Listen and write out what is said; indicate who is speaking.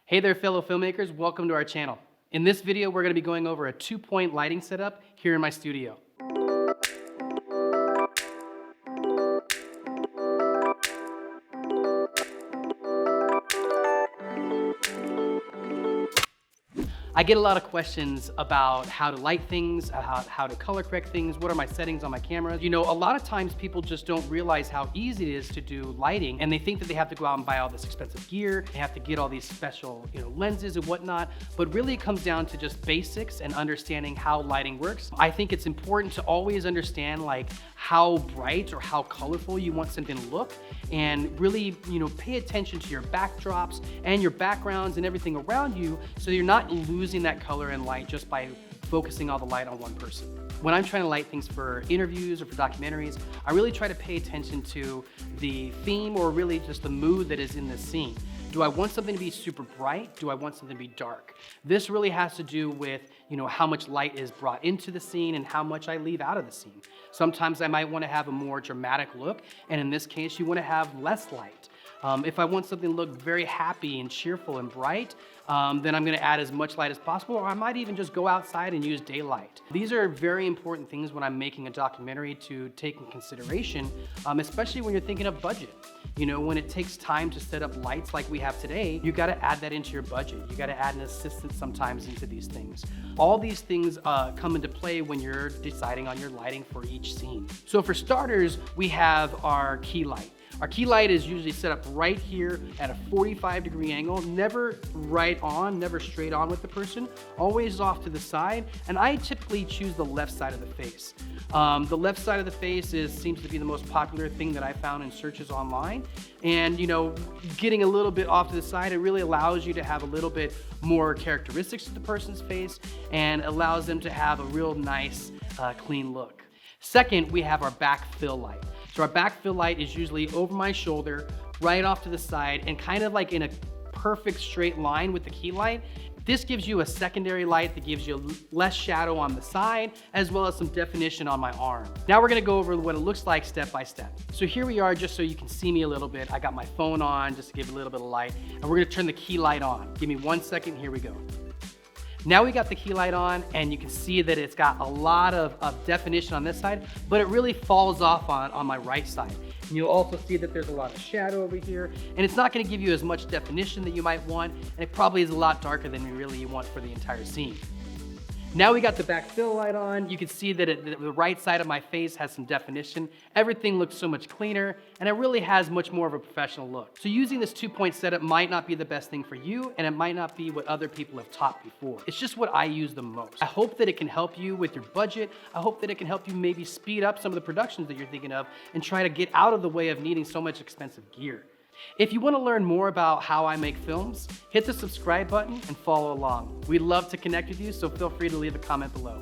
Speaker 1: Hey there, fellow filmmakers. Welcome to our channel. In this video, we're going to be going over a 2-point lighting setup here in my studio. I get a lot of questions about how to light things, how to color correct things, what are my settings on my camera. You know, a lot of times people just don't realize how easy it is to do lighting, and they think that they have to go out and buy all this expensive gear, they have to get all these special, lenses and whatnot, but really it comes down to just basics and understanding how lighting works. I think it's important to always understand like how bright or how colorful you want something to look, and really, pay attention to your backdrops and your backgrounds and everything around you so you're not losing that color and light just by focusing all the light on one person. When I'm trying to light things for interviews or for documentaries, I really try to pay attention to the theme or really just the mood that is in the scene. Do I want something to be super bright? Do I want something to be dark? This really has to do with, how much light is brought into the scene and how much I leave out of the scene. Sometimes I might want to have a more dramatic look, and in this case, you want to have less light. If I want something to look very happy and cheerful and bright, then I'm going to add as much light as possible, or I might even just go outside and use daylight. These are very important things when I'm making a documentary to take in consideration, especially when you're thinking of budget. When it takes time to set up lights like we have today, you got to add that into your budget. You got to add an assistant sometimes into these things. All these things come into play when you're deciding on your lighting for each scene. So for starters, we have our key light. Our key light is usually set up right here at a 45-degree angle, never right on, never straight on with the person, always off to the side, and I typically choose the left side of the face. The left side of the face seems to be the most popular thing that I found in searches online, and getting a little bit off to the side, it really allows you to have a little bit more characteristics to the person's face and allows them to have a real nice, clean look. Second, we have our back fill light. So our back fill light is usually over my shoulder, right off to the side, and kind of like in a perfect straight line with the key light. This gives you a secondary light that gives you less shadow on the side, as well as some definition on my arm. Now we're gonna go over what it looks like step by step. So here we are, just so you can see me a little bit. I got my phone on just to give a little bit of light, and we're gonna turn the key light on. Give me 1 second, here we go. Now we got the key light on, and you can see that it's got a lot of definition on this side, but it really falls off on my right side. And you'll also see that there's a lot of shadow over here, and it's not gonna give you as much definition that you might want, and it probably is a lot darker than you want for the entire scene. Now we got the back fill light on. You can see that the right side of my face has some definition. Everything looks so much cleaner, and it really has much more of a professional look. So using this 2-point setup might not be the best thing for you, and it might not be what other people have taught before. It's just what I use the most. I hope that it can help you with your budget. I hope that it can help you maybe speed up some of the productions that you're thinking of and try to get out of the way of needing so much expensive gear. If you want to learn more about how I make films, hit the subscribe button and follow along. We'd love to connect with you, so feel free to leave a comment below.